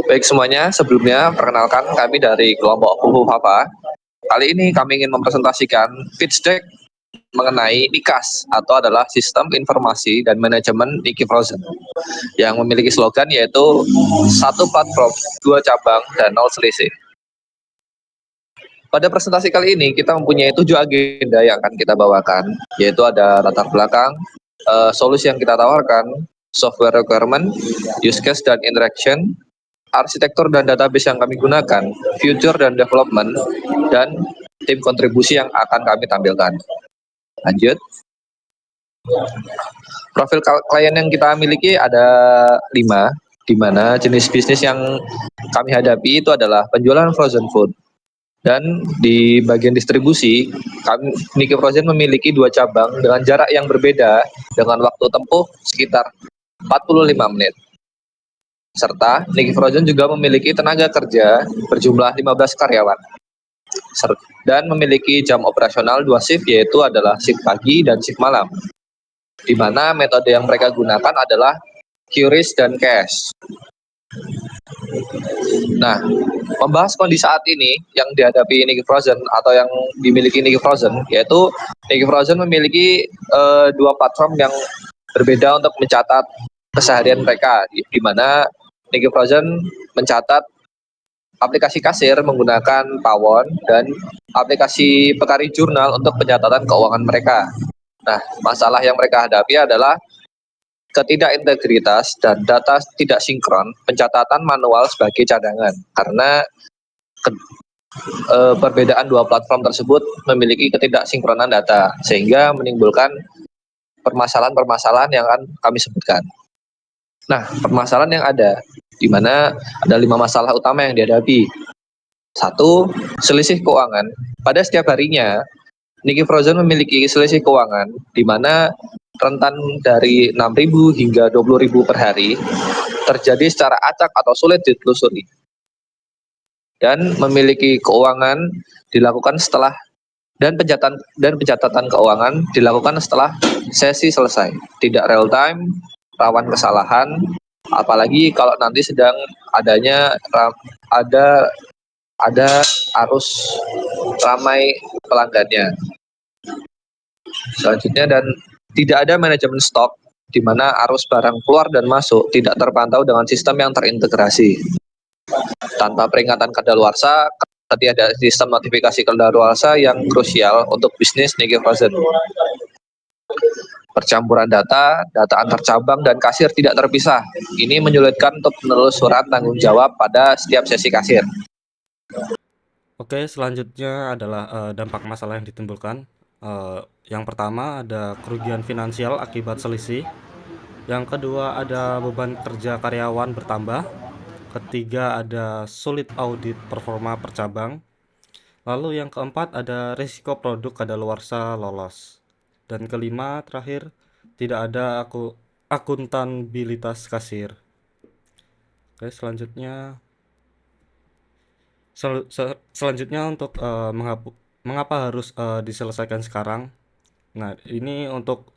Baik semuanya, sebelumnya perkenalkan kami dari kelompok Fufu Papa. Kali ini kami ingin mempresentasikan pitch deck mengenai NICAS atau adalah Sistem Informasi dan Manajemen Niki Frozen yang memiliki slogan yaitu satu platform, dua cabang, dan nol selisih. Pada presentasi kali ini kita mempunyai 7 agenda yang akan kita bawakan, yaitu ada latar belakang, solusi yang kita tawarkan, software requirement, use case dan interaction, arsitektur dan database yang kami gunakan, future dan development, dan tim kontribusi yang akan kami tampilkan. Lanjut. Profil klien yang kita miliki ada 5, di mana jenis bisnis yang kami hadapi itu adalah penjualan frozen food. Dan di bagian distribusi, kami Niki Frozen memiliki 2 cabang dengan jarak yang berbeda dengan waktu tempuh sekitar 45 menit. Serta Niki Frozen juga memiliki tenaga kerja berjumlah 15 karyawan. Dan memiliki jam operasional 2 shift, yaitu adalah shift pagi dan shift malam. Di mana metode yang mereka gunakan adalah QRIS dan cash. Nah, membahas kondisi saat ini yang dihadapi Niki Frozen atau yang dimiliki Niki Frozen, yaitu Niki Frozen memiliki 2 platform yang berbeda untuk mencatat keseharian mereka, di mana Niki Frozen mencatat aplikasi kasir menggunakan Pawon dan aplikasi Pekari Jurnal untuk pencatatan keuangan mereka. Nah, masalah yang mereka hadapi adalah ketidakintegritas dan data tidak sinkron, pencatatan manual sebagai cadangan, karena perbedaan 2 platform tersebut memiliki ketidaksinkronan data, sehingga menimbulkan permasalahan-permasalahan yang akan kami sebutkan. Nah, permasalahan yang ada, di mana ada 5 masalah utama yang dihadapi. 1, selisih keuangan. Pada setiap harinya, Niki Frozen memiliki selisih keuangan, di mana rentan dari 6.000 hingga 20.000 per hari terjadi secara acak atau sulit ditelusuri, dan memiliki keuangan dilakukan setelah pencatatan keuangan dilakukan setelah sesi selesai, tidak real time, rawan kesalahan, apalagi kalau nanti sedang ada arus ramai pelanggannya. Selanjutnya, dan tidak ada manajemen stok, di mana arus barang keluar dan masuk tidak terpantau dengan sistem yang terintegrasi. Tanpa peringatan kadaluarsa, tidak ada sistem notifikasi kadaluarsa yang krusial untuk bisnis Niki Frozen. Percampuran data antar cabang dan kasir tidak terpisah. Ini menyulitkan untuk penelusuran tanggung jawab pada setiap sesi kasir. Oke, selanjutnya adalah dampak masalah yang ditimbulkan. Yang pertama ada kerugian finansial akibat selisih. Yang kedua ada beban kerja karyawan bertambah. Ketiga ada sulit audit performa per cabang. Lalu yang keempat ada risiko produk kadaluarsa lolos. Dan kelima terakhir tidak ada akuntabilitas kasir. Oke, selanjutnya untuk mengapa harus diselesaikan sekarang. Nah, ini untuk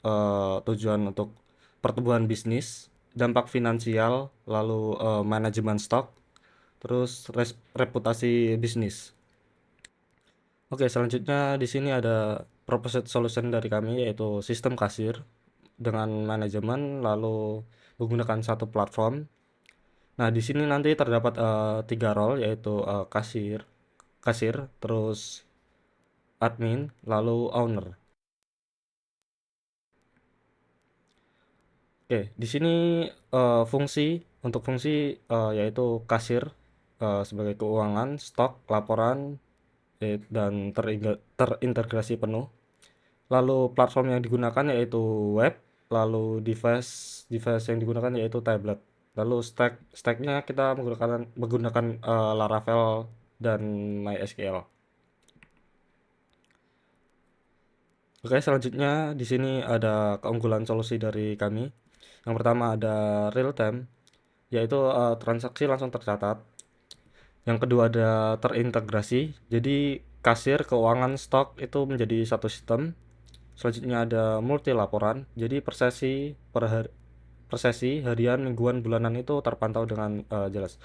tujuan untuk pertumbuhan bisnis, dampak finansial, lalu manajemen stok, terus reputasi bisnis. Oke, selanjutnya di sini ada proposed solution dari kami, yaitu sistem kasir dengan manajemen lalu menggunakan satu platform. Nah, di sini nanti terdapat 3 role, yaitu kasir, terus admin, lalu owner. Oke, di sini fungsi yaitu kasir sebagai keuangan, stok, laporan, dan terintegrasi penuh. Lalu platform yang digunakan yaitu web, lalu device yang digunakan yaitu tablet. Lalu stacknya kita menggunakan Laravel dan MySQL. Oke, selanjutnya di sini ada keunggulan solusi dari kami. Yang pertama ada real time, yaitu transaksi langsung tercatat. Yang kedua ada terintegrasi, jadi kasir, keuangan, stok itu menjadi satu sistem. Selanjutnya ada multi laporan, jadi per sesi, harian, mingguan, bulanan itu terpantau dengan jelas.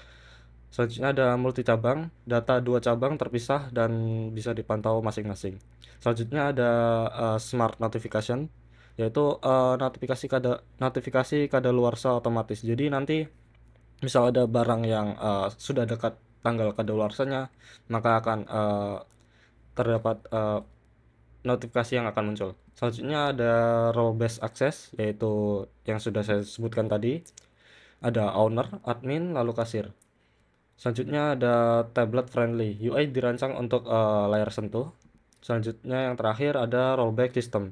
Selanjutnya ada multi cabang, data dua cabang terpisah dan bisa dipantau masing-masing. Selanjutnya ada smart notification, yaitu notifikasi kadaluarsa otomatis. Jadi nanti misal ada barang yang sudah dekat tanggal kadaluarsanya, maka akan terdapat notifikasi yang akan muncul. Selanjutnya ada role based access, yaitu yang sudah saya sebutkan tadi. Ada owner, admin, lalu kasir. Selanjutnya ada tablet friendly. UI dirancang untuk layar sentuh. Selanjutnya yang terakhir ada rollback system.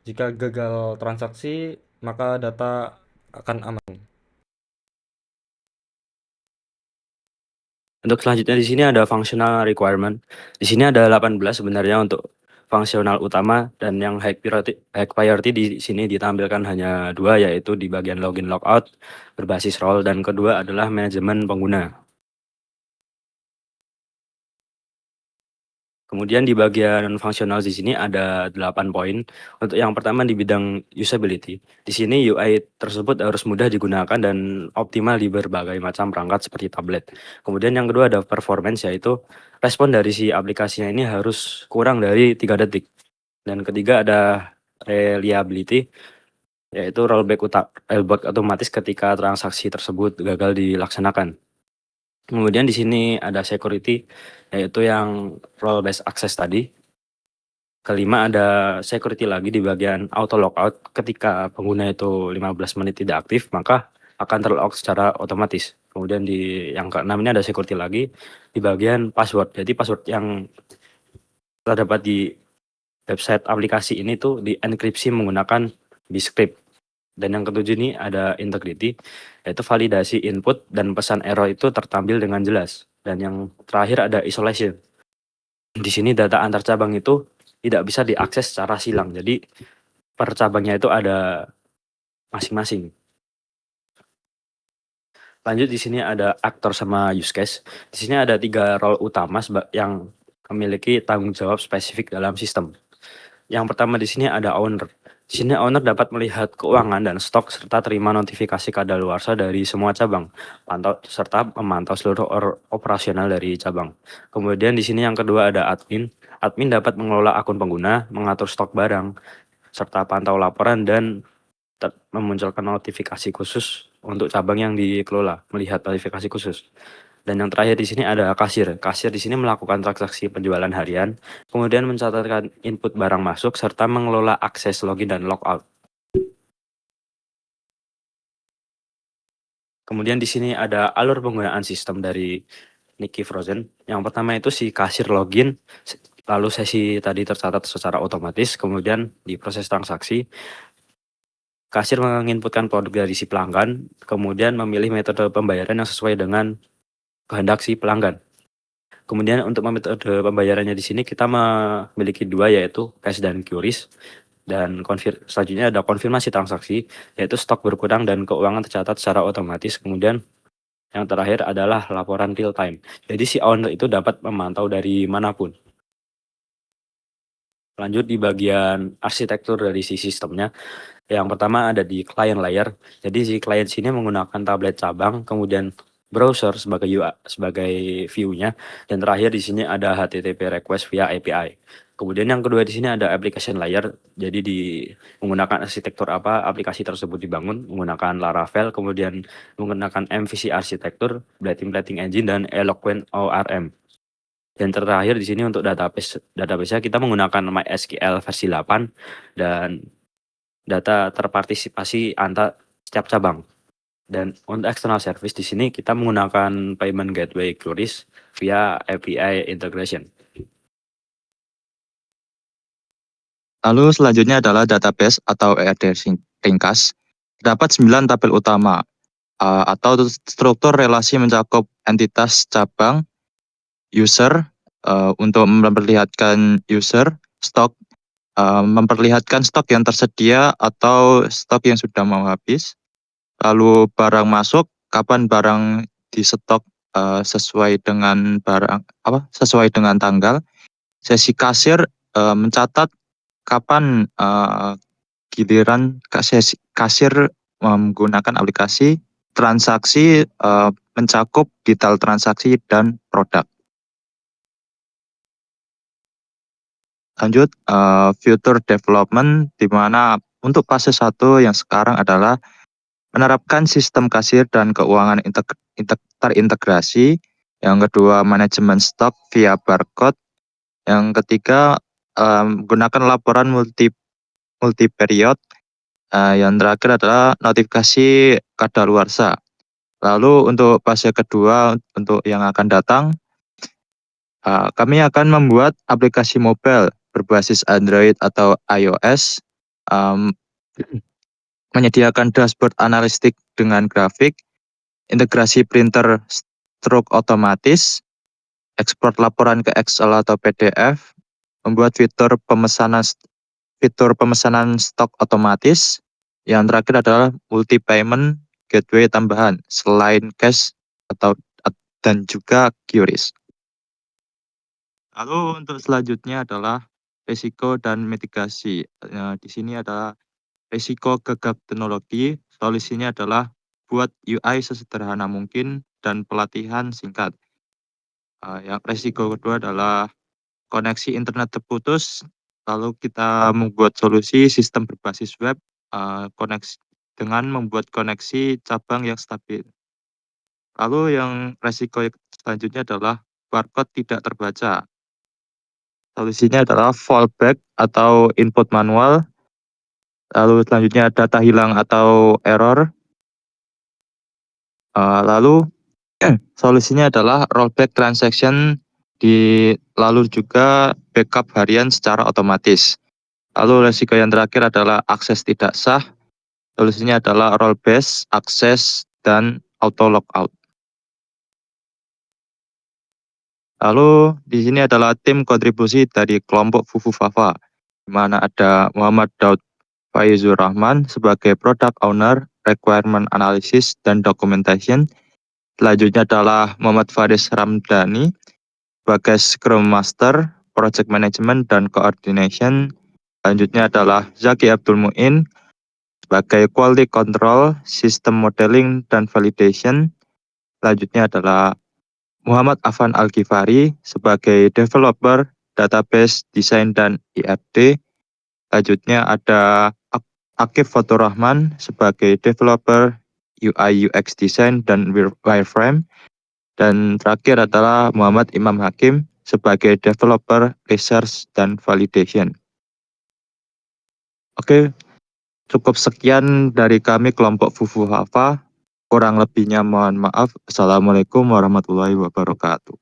Jika gagal transaksi, maka data akan aman. Untuk selanjutnya di sini ada functional requirement. Di sini ada 18 sebenarnya untuk fungsional utama, dan yang high priority di sini ditampilkan hanya 2, yaitu di bagian login logout berbasis role, dan kedua adalah manajemen pengguna. Kemudian di bagian fungsional di sini ada 8 poin. Untuk yang pertama di bidang usability. Di sini UI tersebut harus mudah digunakan dan optimal di berbagai macam perangkat seperti tablet. Kemudian yang kedua ada performance, yaitu respon dari si aplikasinya ini harus kurang dari 3 detik. Dan ketiga ada reliability, yaitu rollback otomatis ketika transaksi tersebut gagal dilaksanakan. Kemudian di sini ada security, yaitu yang role based access tadi. Kelima ada security lagi di bagian auto logout. Ketika pengguna itu 15 menit tidak aktif, maka akan terlog secara otomatis. Kemudian di yang keenam ini ada security lagi di bagian password. Jadi password yang terdapat di website aplikasi ini tuh dienkripsi menggunakan Bscript. Dan yang ketujuh ini ada integrity, yaitu validasi input dan pesan error itu tertampil dengan jelas. Dan yang terakhir ada isolation. Di sini data antar cabang itu tidak bisa diakses secara silang. Jadi per cabangnya itu ada masing-masing. Lanjut di sini ada aktor sama use case. Di sini ada 3 role utama yang memiliki tanggung jawab spesifik dalam sistem. Yang pertama di sini ada owner. Di sini owner dapat melihat keuangan dan stok serta terima notifikasi kadaluarsa dari semua cabang, serta memantau seluruh operasional dari cabang. Kemudian di sini yang kedua ada admin. Admin dapat mengelola akun pengguna, mengatur stok barang, serta pantau laporan dan memunculkan notifikasi khusus untuk cabang yang dikelola, melihat notifikasi khusus. Dan yang terakhir di sini ada kasir. Kasir di sini melakukan transaksi penjualan harian, kemudian mencatatkan input barang masuk serta mengelola akses login dan logout. Kemudian di sini ada alur penggunaan sistem dari Niki Frozen. Yang pertama itu si kasir login, lalu sesi tadi tercatat secara otomatis, kemudian di proses transaksi kasir menginputkan produk dari si pelanggan, kemudian memilih metode pembayaran yang sesuai dengan kehendak si pelanggan. Kemudian untuk metode pembayarannya di sini kita memiliki 2, yaitu cash dan QRIS. Dan selanjutnya ada konfirmasi transaksi, yaitu stok berkurang dan keuangan tercatat secara otomatis. Kemudian yang terakhir adalah laporan real time. Jadi si owner itu dapat memantau dari manapun. Lanjut di bagian arsitektur dari si sistemnya. Yang pertama ada di client layer. Jadi si client sini menggunakan tablet cabang, kemudian browser sebagai view-nya, dan terakhir di sini ada HTTP request via API. Kemudian yang kedua di sini ada application layer. Jadi menggunakan arsitektur apa aplikasi tersebut dibangun, menggunakan Laravel, kemudian menggunakan MVC arsitektur, Plating Engine, dan Eloquent ORM. Dan terakhir di sini untuk database-nya kita menggunakan MySQL versi 8 dan data terpartisipasi antar setiap cabang. Dan untuk external service di sini kita menggunakan payment gateway queries via API integration. Lalu selanjutnya adalah database atau ERD ringkas. Terdapat 9 tabel utama atau struktur relasi mencakup entitas cabang, user, untuk memperlihatkan user, stok, memperlihatkan stok yang tersedia atau stok yang sudah mau habis. Lalu barang masuk, kapan barang di stok sesuai dengan sesuai dengan tanggal. Sesi kasir mencatat kapan giliran kasir menggunakan aplikasi, transaksi mencakup detail transaksi dan produk. Lanjut, future development, di mana untuk fase 1 yang sekarang adalah menerapkan sistem kasir dan keuangan terintegrasi. Yang kedua, manajemen stok via barcode. Yang ketiga, gunakan laporan multi period. Yang terakhir adalah notifikasi kadaluarsa. Lalu untuk fase kedua untuk yang akan datang, kami akan membuat aplikasi mobile berbasis Android atau iOS, menyediakan dashboard analitik dengan grafik, integrasi printer stroke otomatis, ekspor laporan ke Excel atau PDF, membuat fitur pemesanan stok otomatis. Yang terakhir adalah multi payment gateway tambahan selain cash dan juga QRIS. Lalu untuk selanjutnya adalah risiko dan mitigasi. Di sini adalah risiko gegap teknologi. Solusinya adalah buat UI sesederhana mungkin dan pelatihan singkat. Yang risiko kedua adalah koneksi internet terputus. Lalu kita membuat solusi sistem berbasis web koneksi dengan membuat koneksi cabang yang stabil. Lalu yang risiko selanjutnya adalah barcode tidak terbaca. Solusinya adalah fallback atau input manual. Lalu selanjutnya data hilang atau error. Lalu solusinya adalah rollback transaction, lalu juga backup harian secara otomatis. Lalu risiko yang terakhir adalah akses tidak sah. Solusinya adalah role based, akses, dan auto logout. Lalu di sini adalah tim kontribusi dari kelompok Fufu Fafa, di mana ada Muhammad Daud Faizur Rahman sebagai Product Owner, Requirement Analysis, dan Documentation. Selanjutnya adalah Muhammad Faris Ramdhani sebagai Scrum Master, Project Management, dan Coordination. Selanjutnya adalah Zaki Abdul Muin sebagai Quality Control, System Modeling, dan Validation. Selanjutnya adalah Muhammad Afan Al-Ghifari sebagai Developer, Database, Design, dan IRD. Selanjutnya ada Akif Fatur Rahman sebagai Developer, UI UX Design, dan Wireframe. Dan terakhir adalah Muhammad Imam Hakim sebagai Developer, Research, dan Validation. Oke, cukup sekian dari kami kelompok Fufu Fafa. Kurang lebihnya mohon maaf. Assalamualaikum warahmatullahi wabarakatuh.